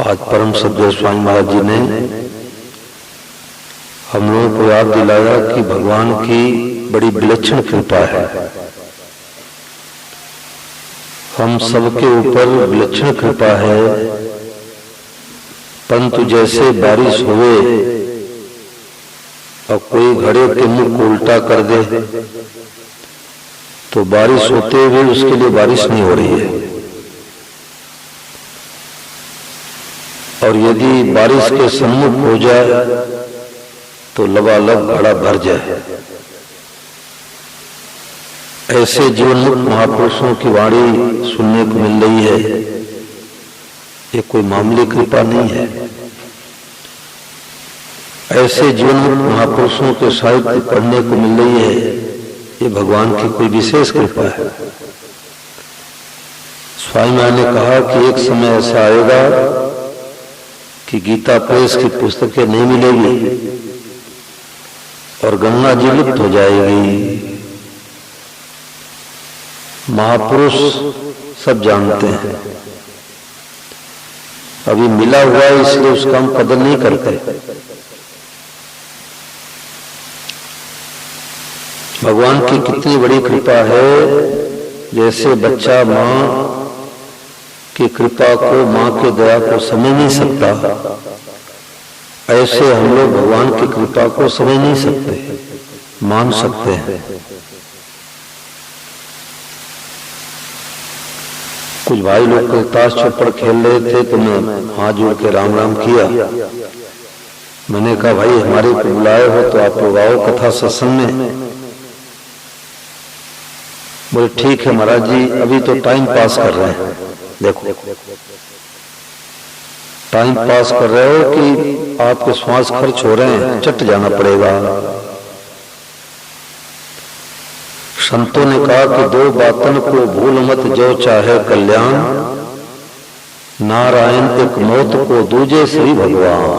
आज परम सद्गुरु स्वामी महाराज जी ने हम लोगों को याद दिलाया कि भगवान की बड़ी विलक्षण कृपा है। हम सबके ऊपर विलक्षण कृपा है, परंतु जैसे बारिश हुए और कोई घड़े के मुंह को उल्टा कर दे तो बारिश होते हुए उसके लिए बारिश नहीं हो रही है, और यदि बारिश के सम्मुख हो जाए तो लबालब घड़ा भर जाए। ऐसे जीवनमुक्त महापुरुषों की वाणी सुनने को मिल रही है। ये कोई मामूली कृपा नहीं है। ऐसे जीवनमुक्त महापुरुषों के साहित्य पढ़ने को मिल रही है। ये भगवान की कोई विशेष कृपा है। स्वामी महाराज ने कहा कि एक समय ऐसा आएगा कि गीता प्रेस की पुस्तकें नहीं मिलेगी और गंगा जी लुप्त हो जाएगी। महापुरुष सब जानते हैं, अभी मिला हुआ है इसलिए उसका हम कदर नहीं करते। भगवान की कितनी बड़ी कृपा है। जैसे बच्चा माँ की कृपा को, माँ के दया को समझ नहीं सकता, ऐसे हम लोग भगवान की कृपा को समझ नहीं सकते, मान सकते हैं। कुछ भाई लोग कल ताश चौपड़ खेल रहे थे तो मैं हाथ जोड़ के राम राम किया। मैंने कहा भाई हमारे को बुलाए हो तो आप लोग आओ कथा सत्संग में। बोले ठीक है महाराज जी, अभी तो टाइम पास कर रहे हैं। देखो टाइम पास कर रहे हो कि आपके श्वास खर्च हो रहे हैं, चट जाना पड़ेगा। संतों ने कहा कि दो बातन को भूल मत जो चाहे कल्याण, नारायण एक मौत को दूजे श्री भगवान।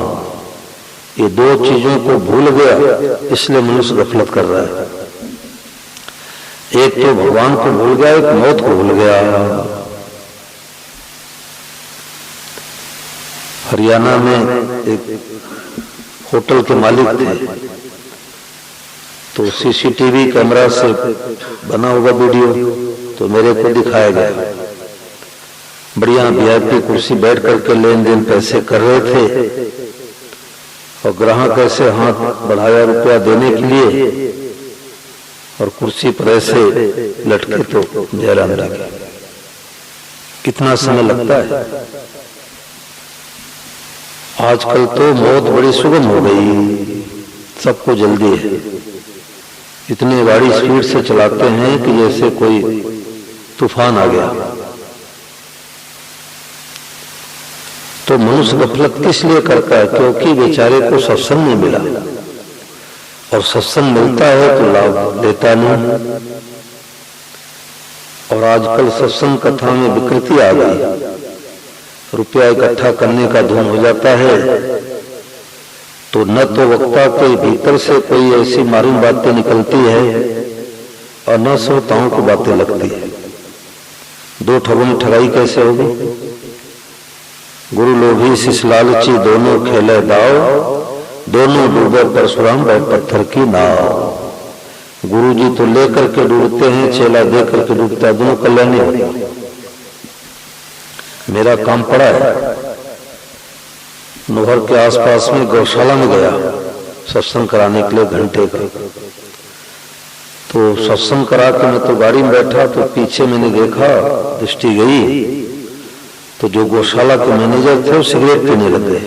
ये दो चीजों को भूल गया इसलिए मनुष्य गफलत कर रहा है। एक तो भगवान को भूल गया, एक मौत को भूल गया। हरियाणा में एक होटल के मालिक थे, तो सीसीटीवी कैमरा से बना हुआ वीडियो तो मेरे को दिखाया गया। बढ़िया वीआईपी कुर्सी बैठ करके लेन देन पैसे कर रहे थे और ग्राहक ऐसे हाथ बढ़ाया रुपया देने के लिए और कुर्सी पर ऐसे लटके तो जयराम लगे। कितना समय लगता है। आजकल तो मौत बड़ी सुगम हो गई, सबको जल्दी है। इतने गाड़ी स्पीड से चलाते हैं कि जैसे कोई तूफान आ गया। तो मनुष्य गफलत किस लिए करता है? क्योंकि बेचारे को सत्संग नहीं मिला, और सत्संग मिलता है तो लाभ लेता नहीं। और आजकल सत्संग कथा में विकृति आ गई। रुपया इकट्ठा करने का धूम हो जाता है तो न तो वक्ता के भीतर से कोई ऐसी मालूम बातें निकलती है और न श्रोताओं को बातें लगती है। दो ठगों में ठगाई कैसे होगी? गुरु लोभी शिष्य लालची दोनों खेले दाव, दोनों डूबे परशुराम भाई पत्थर की नाव। गुरु जी तो लेकर के डूबते हैं, चेला दे करके डूबता है, दोनों कल्याण नहीं होता। मेरा काम पड़ा है, नोहर के आसपास में गौशाला में गया सत्संग कराने के लिए घंटे का। तो सत्संग करा के मैं तो गाड़ी में बैठा तो पीछे मैंने देखा, दृष्टि गई तो जो गौशाला के मैनेजर थे वो सिगरेट पीने लगे।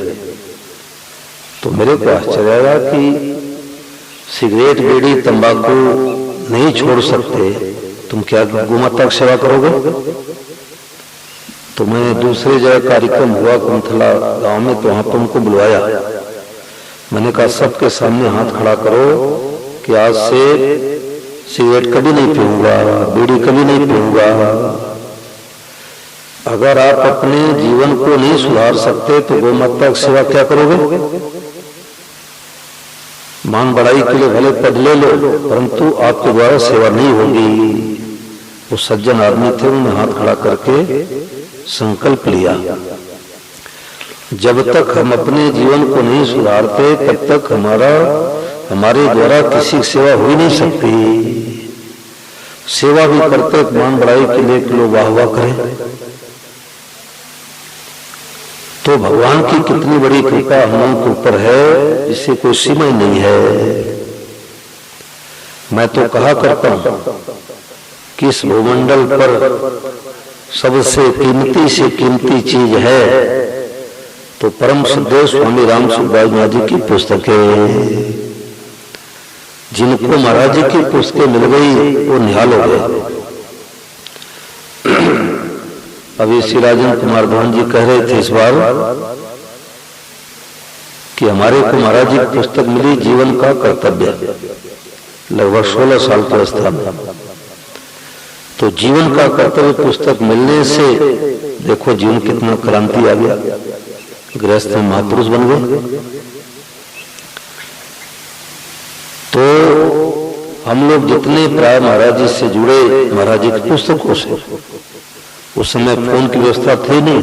तो मेरे को आश्चर्य आया कि सिगरेट बीड़ी तंबाकू नहीं छोड़ सकते, तुम क्या गोमाता की सेवा करोगे? तो मैं दूसरे जगह कार्यक्रम हुआ कुंथला गांव में, तो वहां पर उनको बुलवाया। मैंने कहा सबके सामने हाथ खड़ा करो कि आज से सिगरेट कभी नहीं पीऊंगा, बीड़ी कभी नहीं पीऊंगा। अगर आप अपने जीवन को नहीं सुधार सकते तो गोमाता की सेवा क्या करोगे? मान बढ़ाई के लिए भले पद ले लो, परंतु आपके द्वारा सेवा नहीं होगी। वो सज्जन आदमी थे, उन्होंने हाथ खड़ा करके संकल्प लिया। जब तक हम अपने जीवन को नहीं सुधारते तब तक हमारे द्वारा किसी की सेवा हो ही नहीं सकती। सेवा भी करते मान बढ़ाई के लिए कि लोग वाह वाह करें, तो भगवान की कितनी बड़ी कृपा हम लोगों के ऊपर है, जिससे कोई सीमा ही नहीं है। मैं तो कहा करता हूं कि इस भूमंडल पर सबसे कीमती से कीमती चीज है तो परम श्रद्धेय स्वामी राम सुखदास महाराज जी की पुस्तकें। जिनको महाराज जी की पुस्तकें मिल गई वो निहाल हो गए। अभी श्री राजन कुमार धान जी कह रहे थे इस बार कि हमारे को महाराज जी की पुस्तक मिली जीवन का कर्तव्य, लगभग 16 साल की अवस्था में। तो जीवन का कर्तव्य पुस्तक मिलने से देखो जीवन कितना क्रांति आ गया, गृहस्थ में महापुरुष बन गए। तो हम लोग जितने प्राय महाराज जी से जुड़े, महाराज जी की पुस्तकों से, उस समय फोन की व्यवस्था थी नहीं,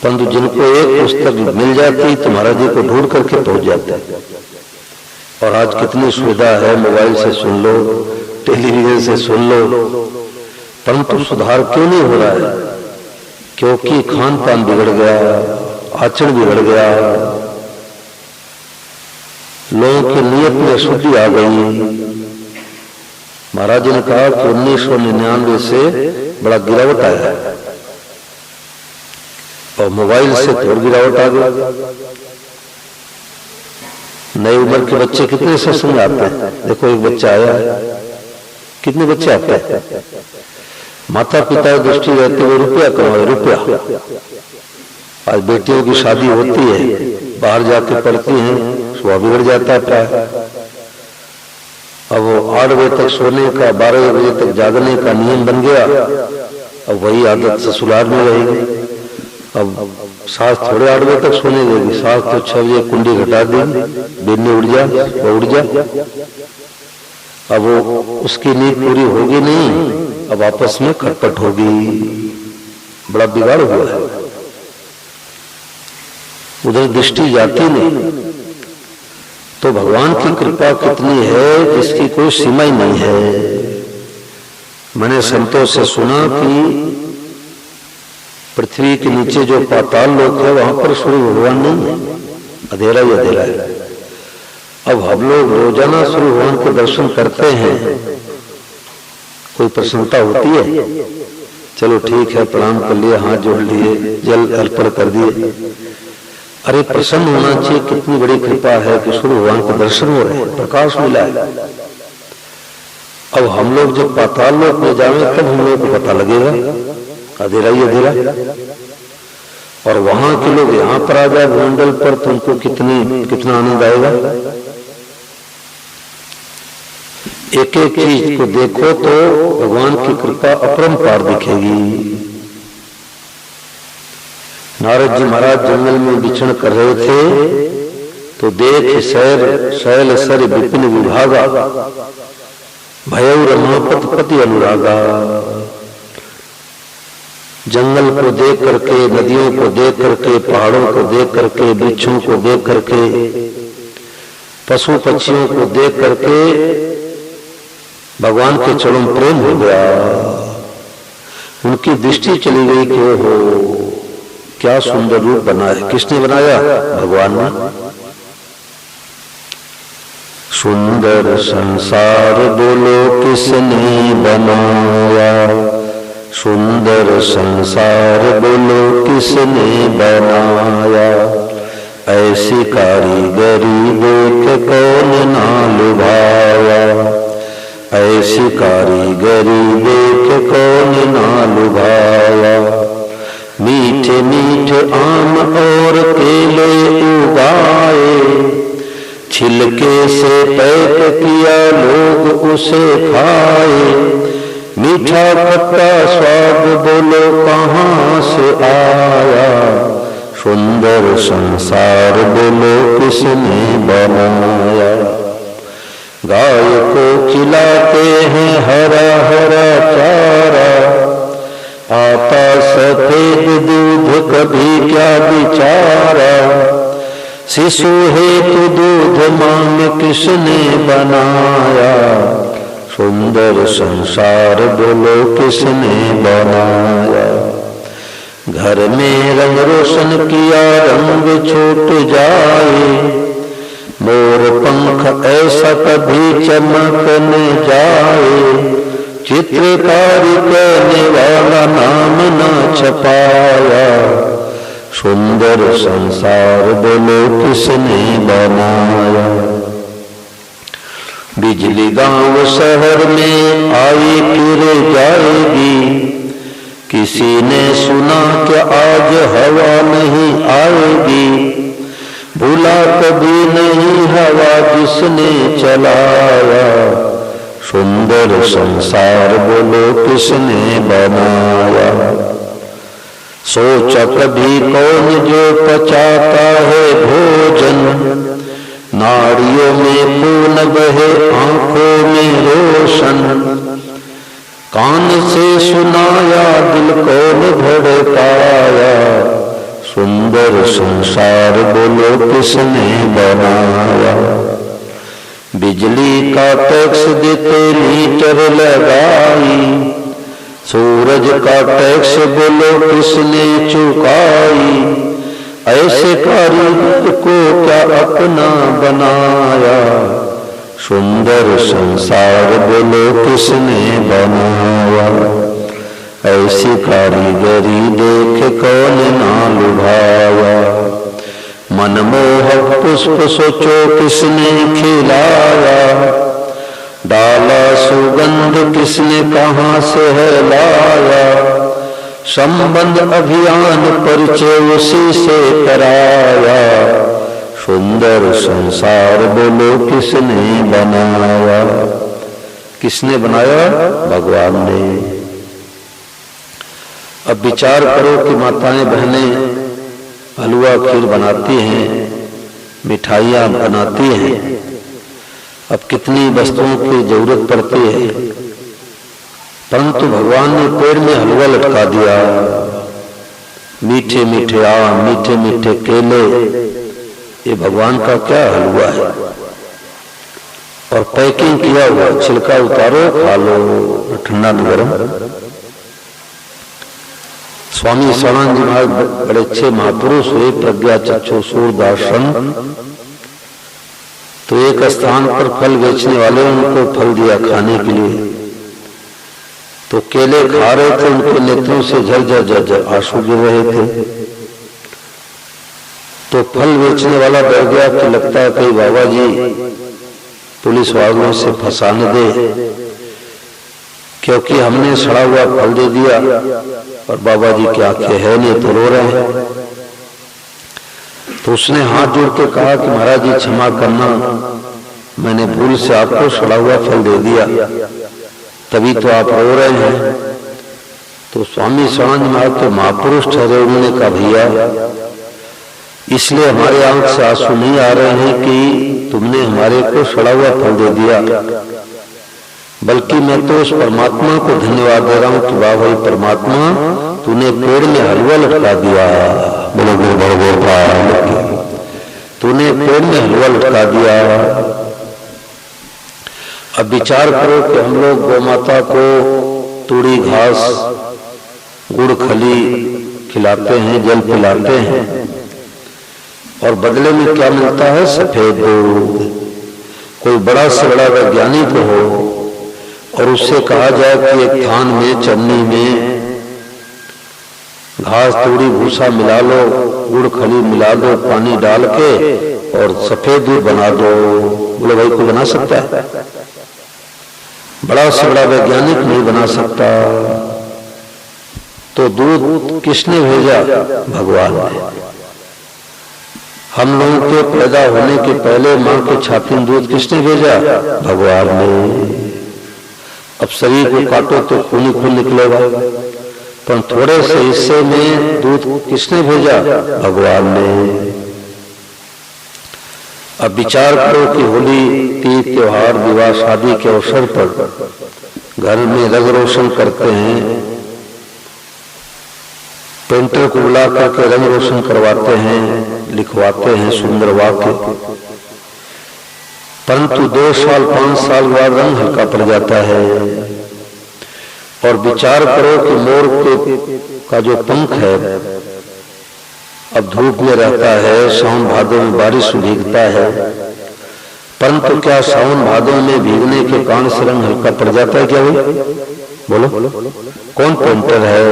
परंतु जिनको एक पुस्तक मिल जाती तो महाराज जी को ढूंढ करके पहुंच जाते। और आज कितनी सुविधा है, मोबाइल से सुन लो, टेलीविजन से सुन लो, परंतु सुधार क्यों नहीं हो रहा है? क्योंकि खान पान बिगड़ गया, आचरण बिगड़ गया, लोगों की नियत में अशुद्धि आ गई। महाराज जी ने कहा कि 1999 से बड़ा गिरावट आया और मोबाइल से थोड़ी गिरावट आ गई। नई उम्र के बच्चे कितने सत्संग आते हैं, देखो एक बच्चा आया, कितने बच्चे आते हैं। माता पिता की दृष्टि रहती है रुपया कमाए, रुपया। आज बेटियों की शादी होती है, बाहर जाके पढ़ती हैं, स्वभाव बिगड़ जाता है प्राय। अब वो 8 बजे तक सोने का, 12 बजे तक जागने का नियम बन गया। अब वही आदत ससुराल में रहेगी। अब सास थोड़े 8 बजे तक सोने देगी, सास तो 6 बजे कुंडी घटा देगी, बिन्नी उड़ जा, वो उड़ जा। अब वो उसकी नींद पूरी होगी नहीं, अब आपस में खटपट होगी, बड़ा बिगाड़ हुआ है। उधर दृष्टि जाती नहीं। तो भगवान की कृपा कितनी है जिसकी कोई सीमा ही नहीं है। मैंने संतों से सुना कि पृथ्वी के नीचे जो पाताल लोक है वहां पर सूर्य भगवान नहीं है, अंधेरा ही अंधेरा है। अब हम लोग रोजाना सूर्य भगवान के दर्शन करते हैं, कोई प्रसन्नता होती है? चलो ठीक है, प्रणाम कर लिए, हाथ जोड़ लिए, जल अर्पण कर दिए। अरे प्रसन्न होना चाहिए, कितनी बड़ी कृपा है कि सूर्य भगवान के दर्शन हो रहे हैं, प्रकाश मिला है। अब हम लोग जब पाताल लोक में जाएं तब हम लोग को पता लगेगा, अंधेरा ही अंधेरा। और वहां के लोग यहाँ पर आ जाए भूमंडल पर तो उनको कितना आनंद आएगा। एक एक चीज को देखो तो भगवान की कृपा अपरंपार दिखेगी। नारद जी महाराज जंगल में विचरण कर रहे थे तो देख शैल सर विपिन विभागा, भयउ रमापत पति अनुरागा। जंगल को देख करके, नदियों को देख करके, पहाड़ों को देख करके, वृक्षों को देख करके, पशु पक्षियों को देख करके भगवान के चरण प्रेम हो गया। उनकी दृष्टि चली गई कि ओहो क्या सुंदर रूप बना है। किसने बनाया? भगवान ने। सुंदर संसार बोलो किसने बनाया, सुंदर संसार बोलो किसने बनाया। ऐसी कारीगरी देख कौन ना लुभाया, ऐसी कारीगरी देख कौन ना लुभाया। मीठे मीठे आम और केले उगाए, छिलके से पैक किया लोग उसे खाए। मीठा खट्टा स्वाद बोलो कहाँ से आया, सुंदर संसार बोलो किसने बनाया। गाय को खिलाते हैं हरा हरा चारा, आता सफेद दूध कभी क्या बिचारा, शिशु हेतु दूध मांग किसने बनाया, सुंदर संसार बोलो किसने बनाया। घर में रंग रोशन किया रंग छूट जाए, मोर पंख ऐसा कभी चमक न जाए, चित्रकारी करने वाला नाम न छपाया, सुंदर संसार बोलो किसने बनाया। बिजली गांव शहर में आई फिर जाएगी, किसी ने सुना कि आज हवा नहीं आएगी, भूला कभी नहीं हवा जिसने चलाया, सुंदर संसार बोलो किसने बनाया। सोचा कभी कौन जो पचाता है भोजन, नाड़ियों में खून बहे आंखों में रोशन, कान से सुनाया दिल कौन भड़काया, सुंदर संसार बोलो किसने बनाया। बिजली का टैक्स देते मीटर लगाई, सूरज का टैक्स बोलो किसने चुकाई, ऐसे कारीगर को क्या अपना बनाया, सुंदर संसार बोलो किसने बनाया। ऐसी कारीगरी देख कौन ना लुभाया, मनमोहक पुष्प सोचो किसने खिलाया, डाला सुगंध किसने कहाँ से है लाया, संबंध अभियान परिचय उसी से कराया, सुंदर संसार बोलो किसने बनाया। किसने बनाया? भगवान ने। अब विचार करो कि माताएं बहनें हलवा खीर बनाती हैं, मिठाइयाँ बनाती हैं, अब कितनी वस्तुओं की जरूरत पड़ती है, परंतु भगवान ने पेड़ में हलवा लटका दिया। मीठे मीठे आम, मीठे मीठे केले, ये भगवान का क्या हलवा है। और पैकिंग किया हुआ, छिलका उतारो खा लो, ठंडा न गरम। स्वामी सवानंद जी महाराज बड़े अच्छे महापुरुष हुए, प्रज्ञा चक्षु सूरदासन। तो एक स्थान पर फल बेचने वाले उनको फल दिया खाने के लिए, तो केले खा रहे थे, उनके नेत्रों से झरझर झरझर आंसू गिर रहे थे। तो फल बेचने वाला डर गया कि लगता है कहीं बाबा जी पुलिस वालों से फंसा न दे, क्योंकि हमने सड़ा हुआ फल दे दिया और बाबा जी की आंखें है नहीं तो रो रहे हैं। तो उसने हाथ जोड़ के कहा कि महाराज जी क्षमा करना, मैंने भूल से आपको सड़ा हुआ फल दे दिया, तभी तो आप रो रहे हैं। तो स्वामी सवानंद महाराज तो महापुरुष ठहरे, उन्होंने कहा भैया इसलिए हमारे आंख से आंसू नहीं आ रहे हैं कि तुमने हमारे को सड़ा हुआ फल दे दिया, बल्कि मैं तो उस परमात्मा को धन्यवाद दे रहा हूं कि वाह भाई परमात्मा, तूने पेड़ में हलवा लटका दिया, बोलो तूने पेड़ में हलवा लटका दिया। अब विचार करो कि हम लोग गौ माता को तूड़ी घास गुड़ खली खिलाते हैं, जल पिलाते हैं, और बदले में क्या मिलता है? सफेद दूध। कोई बड़ा से बड़ा वैज्ञानिक हो और उससे कहा जाए कि एक थान में चन्नी में घास तूड़ी भूसा मिला लो, गुड़ खली मिला दो, पानी डाल के और सफेद दूध बना दो, बोले भाई कोई बना सकता है? बड़ा से बड़ा वैज्ञानिक नहीं बना सकता। तो दूध किसने भेजा? भगवान ने। हम लोगों के पैदा होने के पहले मां के छाती में दूध किसने भेजा? भगवान ने। अब शरीर को काटो तो खून ही खून निकलेगा, पर थोड़े से हिस्से में दूध किसने भेजा? भगवान ने। अब विचार करो कि होली, तीज, त्योहार, विवाह, शादी के अवसर पर घर में रंग रोशन करते हैं, पेंटर को बुला करके रंग रोशन करवाते हैं, लिखवाते हैं सुंदर वाक्य, परंतु 2 साल 5 साल बाद रंग हल्का पड़ जाता है। और विचार करो कि मोर का जो पंख है अब धूप में रहता है, सावन भादों में बारिश भीगता है, परंतु क्या सावन भादों में भीगने के कारण से रंग हल्का पड़ जाता है क्या? बोलो कौन पेंटर है?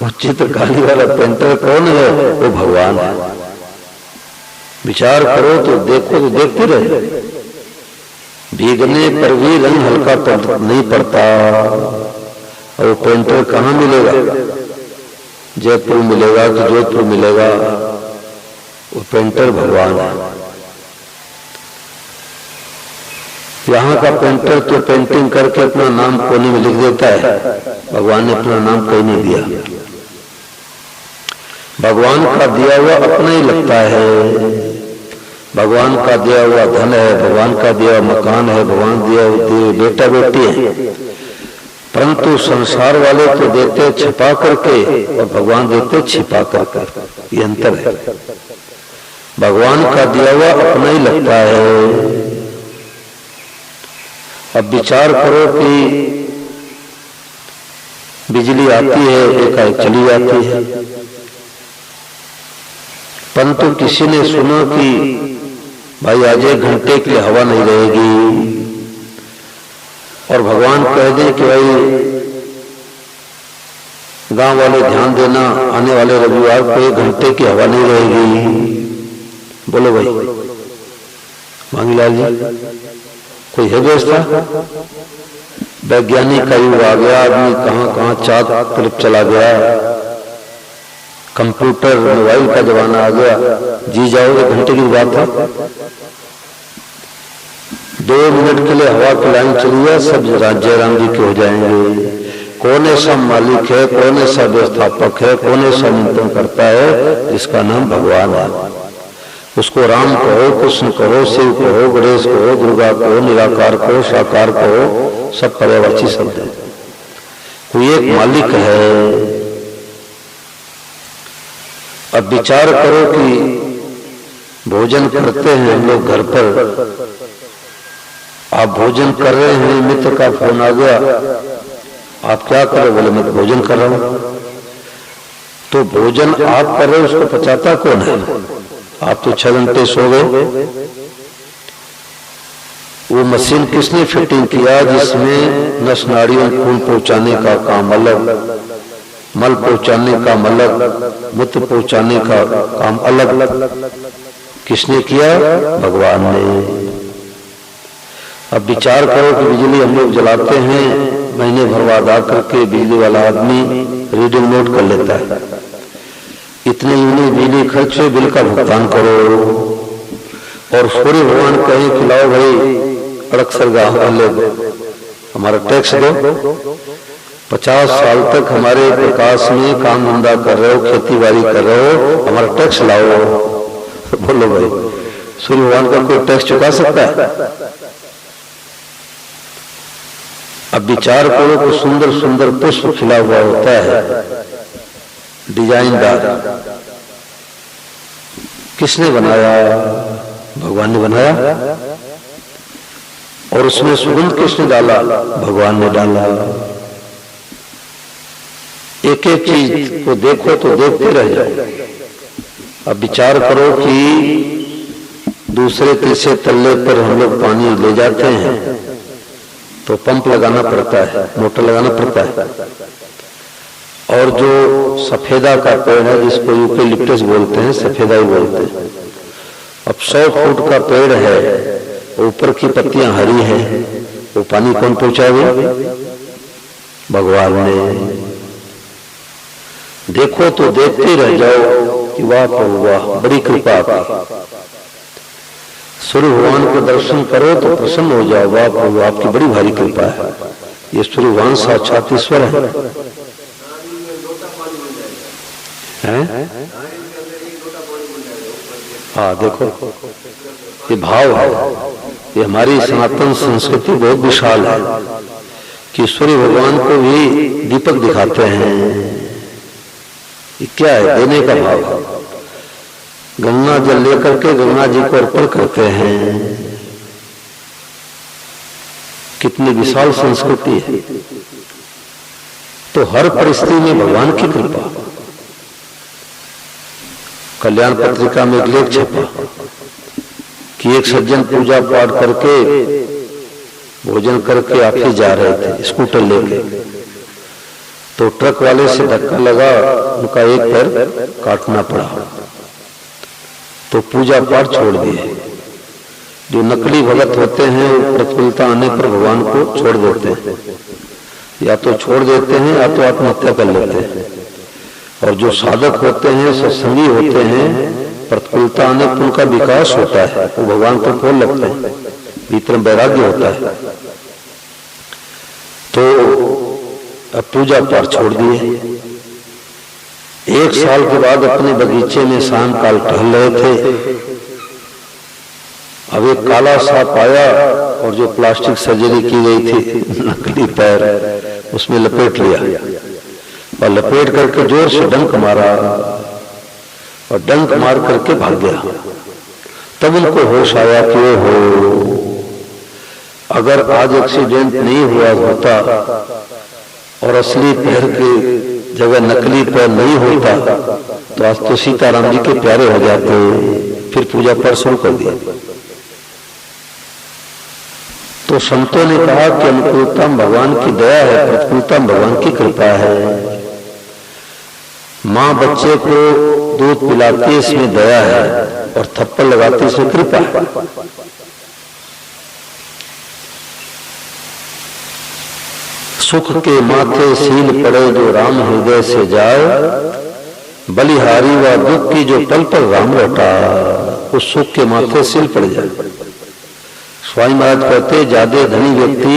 वो चित्रकारी वाला पेंटर कौन है? वो भगवान है। विचार करो तो देखो तो देखते रहे, भीगने पर भी रंग हल्का नहीं पड़ता। और वो पेंटर कहाँ मिलेगा? जयपुर मिलेगा कि जोधपुर मिलेगा? वो पेंटर भगवान है। यहाँ का पेंटर तो पेंटिंग करके अपना नाम कोने में लिख देता है, भगवान ने अपना नाम कोई नहीं दिया। भगवान का दिया हुआ अपना ही लगता है, भगवान का दिया हुआ धन है, भगवान का दिया हुआ मकान है, भगवान दिया हुआ बेटा बेटी है, परंतु संसार वाले तो देते छिपा करके और भगवान देते छिपा करके, ये अंतर है। भगवान का दिया हुआ अपना ही लगता है। अब विचार करो कि बिजली आती है, एकाएक चली जाती है, परंतु किसी ने सुना कि भाई आज 1 घंटे के लिए हवा नहीं रहेगी, और भगवान कह दें कि भाई गांव वाले ध्यान देना, आने वाले रविवार को 1 घंटे की हवा नहीं रहेगी। बोलो भाई मांगीलाल जी, कोई है व्यवस्था? वैज्ञानिक का युग आ गया, आदमी कहाँ कहाँ चाँद तरफ चला गया, कंप्यूटर मोबाइल का जमाना आ गया, जी जाओ 1 घंटे की बात है, 2 मिनट के लिए हवा की लाइन चली है, सब जयराम जी के हो जाएंगे। कौन ऐसा मालिक है, कौन ऐसा व्यवस्थापक है, कौन ऐसा नियंत्रण करता है? जिसका नाम भगवान है। उसको राम कहो, कृष्ण कहो, शिव कहो, गणेश कहो, दुर्गा कहो, निराकार कहो, साकार कहो, सब पर्यायवाची शब्द है। कोई एक मालिक है। अब विचार करो कि भोजन करते हैं हम लोग घर पर, आप भोजन कर रहे हैं, मित्र का फोन आ गया, आप क्या कर रहे हो? बोले मैं तो भोजन कर रहा हूं। तो भोजन आप कर रहे हो, उसको पचाता कौन है? आप तो 6 घंटे सो गए। वो मशीन किसने फिटिंग किया जिसमें नस नाड़ियों खून पहुंचाने का काम अलग, मल पहुंचाने का अलग, मूत्र पहुंचाने का काम अलग किसने किया? भगवान ने। अब विचार करो कि बिजली हम लोग जलाते हैं, महीने भर बाद आकर के बिजली वाला आदमी रीडिंग नोट कर लेता है, इतने यूनिट बिजली खर्च हुए, बिल का भुगतान करो। और सूर्य भगवान कहें कि लाओ भाई अड़कसर गांव वाले हमारा टैक्स दो, 50 साल तक हमारे प्रकाश में काम धंधा कर रहे हो, खेती बाड़ी कर रहे हो, हमारा टैक्स लाओ। बोलो भाई सूर्य भगवान का कोई टैक्स चुका सकता है? अब विचार करो कि सुंदर सुंदर पुष्प खिला हुआ होता है, डिजाइनदार, किसने बनाया? भगवान ने बनाया। और उसमें सुगंध किसने डाला? भगवान ने डाला। एक एक चीज को देखो तो देखते रह जाओ। अब विचार करो कि दूसरे तीसरे तल्ले पर हम लोग पानी ले जाते हैं तो पंप लगाना पड़ता है, मोटर लगाना पड़ता है, और जो सफेदा का पेड़ है जिसको यूकेलिप्टस बोलते हैं, सफेदा ही बोलते हैं, अब 100 फुट का पेड़ है, ऊपर की पत्तियां हरी हैं, वो पानी कौन पहुंचाएगा? भगवान ने। देखो तो देखते रह जाओ कि वाह प्रभु वाह, बड़ी कृपा आपकी। सूर्य भगवान को दर्शन करो तो प्रसन्न हो जाओ, वाह प्रभु आपकी बड़ी भारी कृपा है। ये सूर्य भगवान साक्षात ईश्वर है। हाँ देखो ये भाव है, ये हमारी सनातन संस्कृति बहुत विशाल है कि सूर्य भगवान को भी दीपक दिखाते हैं। ये क्या है? देने का भाव। गंगा जल लेकर के गंगा जी को अर्पण करते हैं। कितनी विशाल संस्कृति है। तो हर परिस्थिति में भगवान की कृपा। कल्याण पत्रिका में एक लेख छपा कि एक सज्जन पूजा पाठ करके भोजन करके ऑफिस जा रहे थे स्कूटर लेके, तो ट्रक वाले से धक्का लगा, उनका एक पैर काटना पड़ा, तो पूजा पाठ छोड़ दिए। जो नकली भगत होते हैं वो प्रतिकूलता आने पर भगवान को छोड़ देते हैं, या तो छोड़ देते हैं या तो आत्महत्या कर लेते हैं। और जो साधक होते हैं, सत्संगी होते हैं, प्रतिकूलता आने पर उनका विकास होता है, वो भगवान को खोल लगते हैं, भीतर वैराग्य होता है। तो अब पूजा पाठ छोड़ दिए। 1 साल के बाद अपने बगीचे में शाम काल टहल रहे थे। अब एक काला सांप आया और जो प्लास्टिक सर्जरी की गई थी, नकली पैर, उसमें लपेट लिया और लपेट करके जोर से डंक मारा और डंक मार करके भाग गया। तब उनको होश आया कि हो, अगर आज एक्सीडेंट नहीं हुआ होता और असली पैर की जगह नकली पैर नहीं होता तो आज तो सीताराम जी के प्यारे हो जाते। फिर पूजा पाठ शुरू कर दिया। तो संतों ने कहा कि अनुकूलता भगवान की दया है, प्रतिकूलता भगवान की कृपा है। माँ बच्चे को दूध पिलाती, इसमें दया है, और थप्पड़ लगाती, इसमें कृपा है। सुख के माथे सील पड़े जो राम हृदय से जाए, बलिहारी व दुख की जो पल पर राम लौटा। उस सुख के माथे सील पड़ जाए। स्वामी महाराज कहते ज्यादा धनी व्यक्ति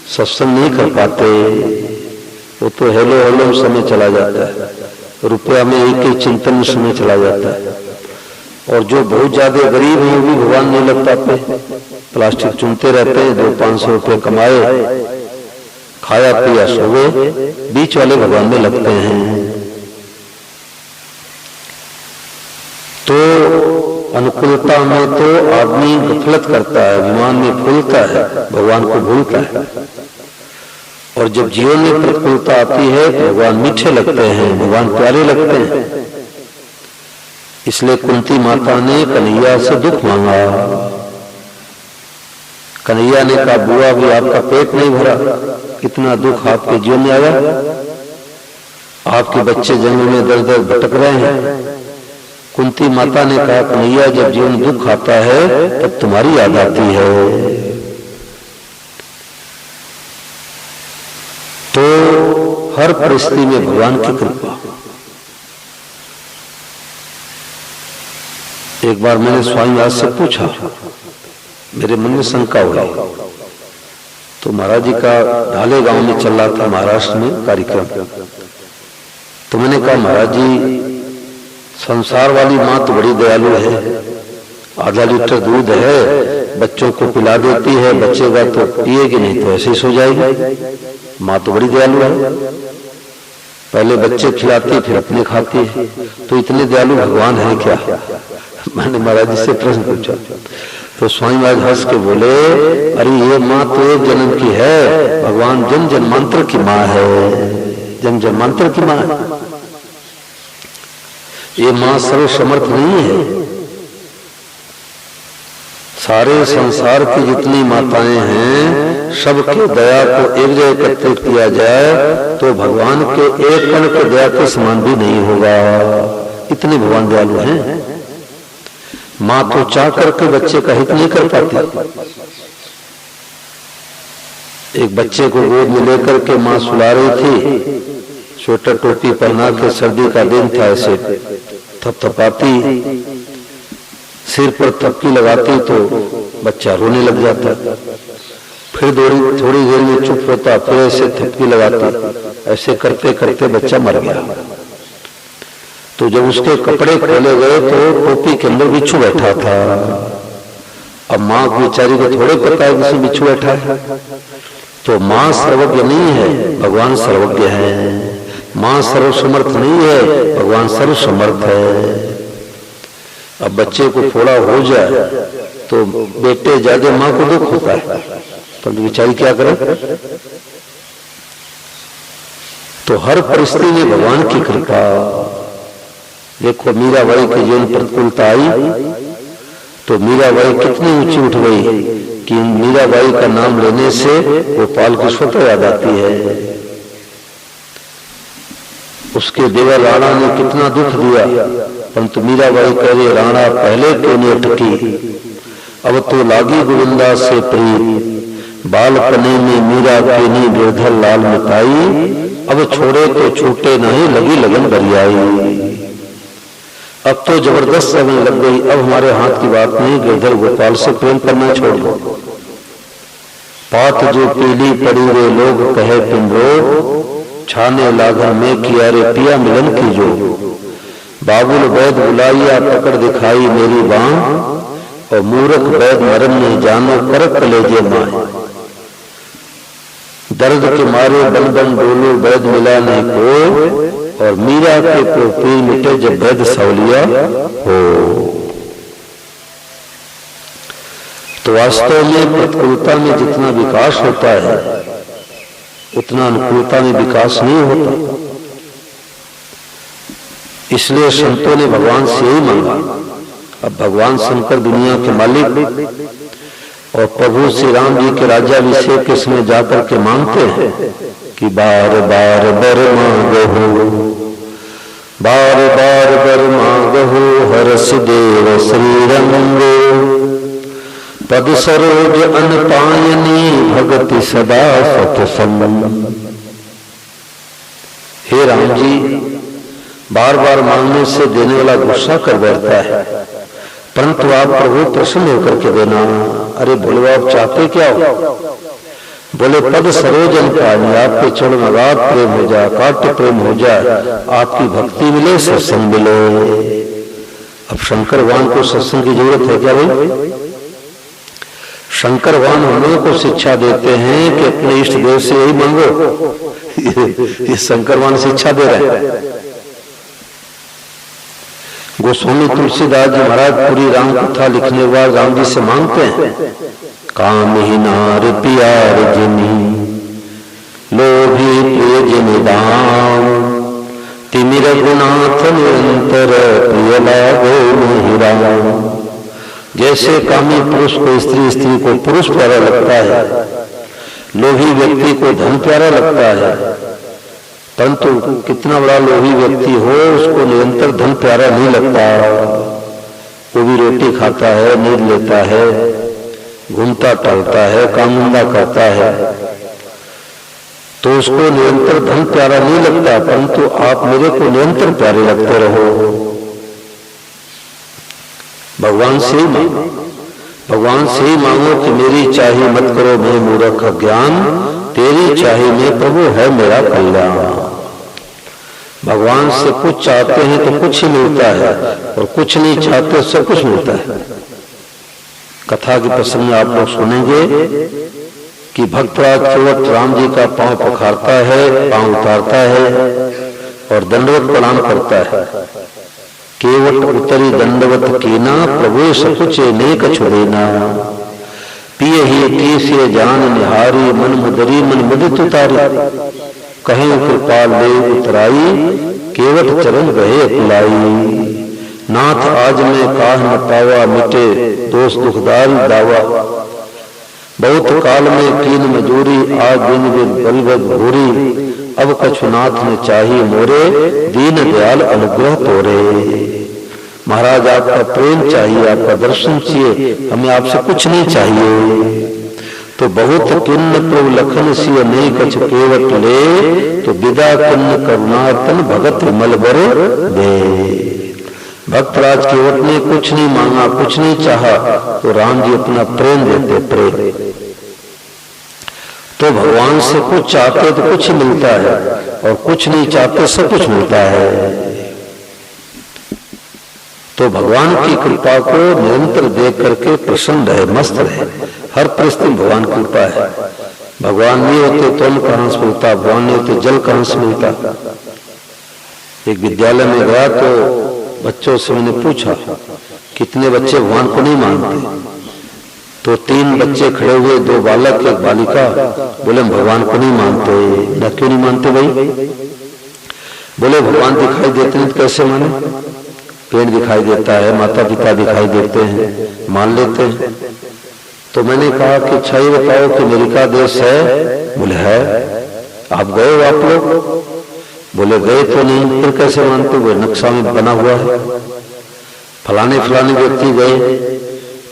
सत्संग नहीं कर पाते, वो तो हेलो हेलो समय चला जाता है, रुपया में एक ही चिंतन में समय चला जाता है। और जो बहुत ज्यादा गरीब हैं वो भी भगवान नहीं लग पाते, प्लास्टिक चुनते रहते हैं। 200-500 रुपये कमाए, खाया पिया सो गए, बीच वाले भगवान में लगते हैं। तो अनुकूलता में तो आदमी गफलत करता है, विमान में फूलता है, भगवान को भूलता है। और जब जीवन में प्रतिकूलता आती है तो भगवान मीठे लगते हैं, भगवान प्यारे लगते हैं। इसलिए कुंती माता ने कन्हैया से दुख मांगा। कन्हैया ने कहा, बुआ भी आपका पेट नहीं भरा, कितना दुख आपके जीवन में आया, आपके बच्चे जंगल में दर दर भटक रहे हैं। कुंती माता ने कहा, कन्हैया जब जीवन दुख आता है तब तुम्हारी याद आती है। तो हर परिस्थिति में भगवान की कृपा। एक बार मैंने स्वामी महाराज से पूछा, मेरे मन में शंका हुई, तो महाराज जी का ढाले गांव में चल रहा था महाराष्ट्र में कार्यक्रम। तो मैंने कहा, महाराज जी संसार वाली माँ तो बड़ी दयालु है, आधा लीटर दूध है, बच्चों को पिला देती है, बचेगा तो पिएगी, नहीं तो ऐसे ही सो जाएगी। माँ तो बड़ी दयालु है, पहले बच्चे खिलाती फिर अपने खाती है, तो इतने दयालु भगवान है क्या? मैंने महाराज जी से प्रश्न पूछा। तो स्वामी महाराज हंस के बोले, अरे ये माँ तो एक जन्म की है, भगवान जन जन्मांतर की माँ है, जन जन्मांतर की माँ है। ये माँ सर्वसमर्थ नहीं है। सारे संसार की जितनी माताएं हैं, सबके दया को एक जगह एकत्रित किया जाए तो भगवान के एक कण के दया के समान भी नहीं होगा। इतने भगवान दयालु हैं। माँ तो चाह करके बच्चे का हित नहीं कर पाती। एक बच्चे को गोद में लेकर के माँ सुला रही थी, स्वेटर टोपी पहना के, सर्दी का दिन था, ऐसे थपथपाती, सिर पर थपकी लगाती तो बच्चा रोने लग जाता। फिर थोड़ी देर में चुप होता, फिर ऐसे थपकी लगाती, ऐसे करते करते बच्चा मर गया। तो जब उसके कपड़े खोले गए तो टोपी के अंदर बिच्छू बैठा था। अब माँ बेचारी को थोड़े पता है किसी बिच्छू बैठा है। तो माँ सर्वज्ञ नहीं है, भगवान सर्वज्ञ है। मां सर्वसमर्थ नहीं है, भगवान सर्वसमर्थ है। अब बच्चे को फोड़ा हो जाए तो बेटे ज्यादा मां को दुख होता है, पर बेचारी क्या करे। तो हर परिस्थिति में भगवान की कृपा। देखो मीराबाई के जीवन प्रतिकूलता आई तो मीराबाई कितनी ऊंची उठ गई कि मीराबाई का नाम लेने से गोपाल की स्वतः याद आती है। उसके देवर राणा ने कितना दुख दिया, परंतु मीराबाई कह रही राणा पहले क्यों नहीं अटकी, अब तो लागी गोविंदा से प्रीत, बालपने में मीरा की नी गिरधर लाल मिटाई, अब छोड़े तो छूटे नहीं लगी लगन बरियाई। अब तो जबरदस्त लगने लग गई, अब हमारे हाथ की बात नहीं, गिरधर गोपाल से प्रेम करना छोड़ दो। पात जो पीली पड़ी रे लोग कहे पिंडो, छाने लागन में किया रे पिया मिलन की जो, बाबुल वैद बुलाइया पकड़ दिखाई मेरी बांह, और मूर्ख वैद मरन ने जानो कर कलेजे मां, दर्द के मारे बन बन डोलो वैद मिला नहीं को, और मीरा के पीर मिटे जब वैद सवलिया हो। तो वास्तव में प्रतिकूलता में जितना विकास होता है उतना अनुकूलता में विकास नहीं होता। इसलिए संतों ने भगवान से यही मांगा। अब भगवान शंकर दुनिया के मालिक और प्रभु श्री राम जी के राज्याभिषेक के समय जाकर के मांगते हैं कि बार बार बर मांगो, बार बार बर मांगो, हर्ष देव श्री रंगो, पद सरोज अनपायनी भगति सदा सत्संग। हे राम जी, बार बार मांगने से देने वाला गुस्सा कर बैठता है, परंतु आप प्रभु प्रसन्न होकर के देना। अरे बोले आप चाहते क्या हो? बोले पद सरोज अनपायनी, आपके चरण में रात प्रेम हो जाए, काट्य प्रेम हो जाए, आपकी भक्ति मिले, सत्संग मिले। अब शंकर भगवान को सत्संग की जरूरत है क्या भाई? शंकर भगवान हम लोगों को शिक्षा देते हैं कि अपने इष्ट देव से यही मांगो। ये शंकर भगवान शिक्षा दे रहे हैं। गोस्वामी तुलसीदास जी महाराज पूरी राम कथा लिखने के बाद राम जी से मांगते हैं, काम ही नार प्यार जिनी, लोभी प्रिय जिन दाम, तिमिर गुणाथ निरंतर प्रिय लागो नहीं राम। जैसे कामी पुरुष को स्त्री, स्त्री को पुरुष प्यारा लगता है, लोभी व्यक्ति को धन प्यारा लगता है, परंतु कितना बड़ा लोभी व्यक्ति हो उसको निरंतर धन प्यारा नहीं लगता। वो भी रोटी खाता है, नींद लेता है, घूमता टहलता है, काम धंधा करता है, तो उसको निरंतर धन प्यारा नहीं लगता, परंतु आप मेरे को निरंतर प्यारे लगते रहो। भगवान से ही मांगो, भगवान से ही मांगो कि मेरी चाही मत करो मैं मूर्ख ज्ञान, तेरी चाही में प्रभु है मेरा कल्याण। भगवान से कुछ चाहते हैं तो कुछ ही मिलता है, और कुछ नहीं चाहते सब कुछ मिलता है। कथा के प्रसंग में आप लोग सुनेंगे कि भक्तराज केवट राम जी का पांव पखारता है, पांव उतारता है और दंडवत प्रणाम करता है। केवट उतरी दंडवत कीना, प्रभु सकुच नेक छुड़ेना, पिय ही तीसरे जान निहारी, मन मुदरी मन मुदित उतारी, कहीं कृपाल ले उतराई, केवट चरण गए कुलाई। नाथ आज में काह न पावा, मिटे दोष दुखदारी दावा, बहुत काल में कीन मजूरी, आज दिन बलवद भूरी, अब कछुनाथ ने चाहिए मोरे, दीन दयाल अनुग्रह तोरे। महाराज आपका प्रेम चाहिए, आपका दर्शन चाहिए, हमें आपसे कुछ नहीं चाहिए। तो बहुत किन्न प्रभु लखन सिय नहीं कछ केवट ले, तो विदा किन्न करुणातन भगत विमल बर दे। भक्तराज केवट ने कुछ नहीं मांगा, कुछ नहीं चाहा, तो राम जी अपना प्रेम देते, प्रेम। तो भगवान से कुछ चाहते तो कुछ मिलता है, और कुछ नहीं चाहते सब कुछ मिलता है। तो भगवान की कृपा को निरंतर देख करके प्रसन्न रहे, मस्त रहे। हर परिस्थिति भगवान की कृपा है। भगवान नहीं होते तो अन्न कहां से मिलता, भगवान नहीं होते जल कहां से मिलता। एक विद्यालय में गया तो बच्चों से मैंने पूछा कितने बच्चे भगवान को नहीं मानते, तो 3 बच्चे खड़े हुए, 2 बालक 1 बालिका, बोले हम भगवान को नहीं मानते। ना क्यों नहीं मानते भाई? बोले भगवान दिखाई देते नहीं तो कैसे माने? पेड़ दिखाई देता है, माता पिता दिखाई देते हैं, मान लेते हैं। तो मैंने कहा कि अच्छा ये बताओ कि अमेरिका देश है? बोले है। आप गए हो आप लोग? बोले गए तो नहीं, फिर कैसे मानते? वो नक्शा में बना हुआ है। फलाने फलाने व्यक्ति गए,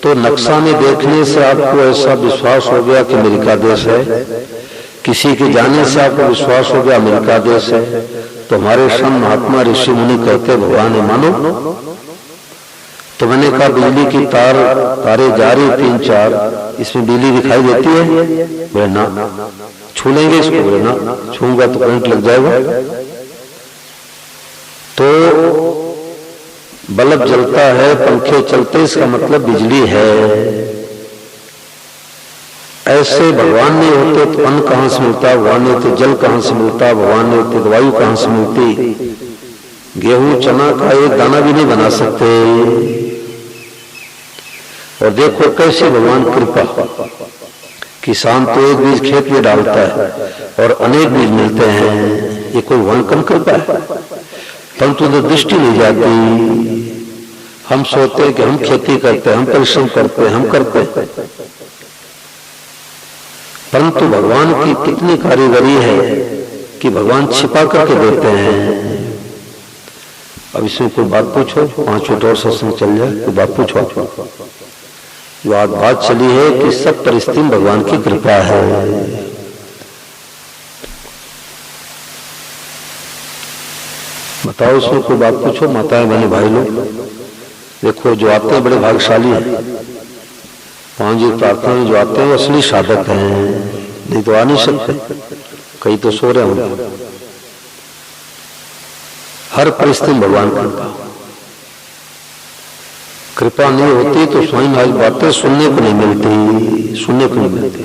तो नक्शा में देखने से आपको ऐसा विश्वास हो गया कि अमेरिका देश है, किसी के जाने से आपको विश्वास हो गया अमेरिका देश है। तो हमारे संत महात्मा ऋषि मुनि कहते भगवान है मानो। तो मैंने कहा बिजली की तारे जा रही 3-4, इसमें बिजली दिखाई देती है? बोले ना। छू लेंगे इसको? बोले ना, छूंगा तो करंट लग जाएगा। तो बल्ब जलता है, पंखे चलते, इसका मतलब बिजली है। ऐसे भगवान नहीं होते तो अन्न कहां से मिलता, भगवान नहीं होते जल कहां से मिलता, भगवान नहीं होते तो वायु कहां से मिलती। गेहूं चना का एक दाना भी नहीं बना सकते। और देखो कैसे भगवान कृपा, किसान तो एक बीज खेत में डालता है और अनेक बीज मिलते हैं, ये कोई भगवान कम कृपा है? परंतु तो दृष्टि नहीं जाती। हम सोचते हैं कि हम खेती करते हैं, हम परिश्रम करते हैं, हम करते हैं, परंतु भगवान की कितनी कारीगरी है कि भगवान छिपा करके देते हैं। अब इसमें कोई बात पूछो, 5 मिनट और सत्संग चल जाए, कोई बात पूछो। जो आज बात चली है कि सब परिस्थिति में भगवान की कृपा है। बताओ इसमें कोई बात पूछो, माताएं बहने भाई लोग। देखो जो आते हैं बड़े भाग्यशाली हैं, 5 जी प्रार्थना में जो आते हैं वो असली साधक हैं, नहीं तो आ नहीं सकते, कई तो सो रहे होंगे। हर परिस्थिति में भगवान कृपा, कृपा नहीं होती तो स्वयं आज बातें सुनने को नहीं मिलती, सुनने को नहीं मिलती।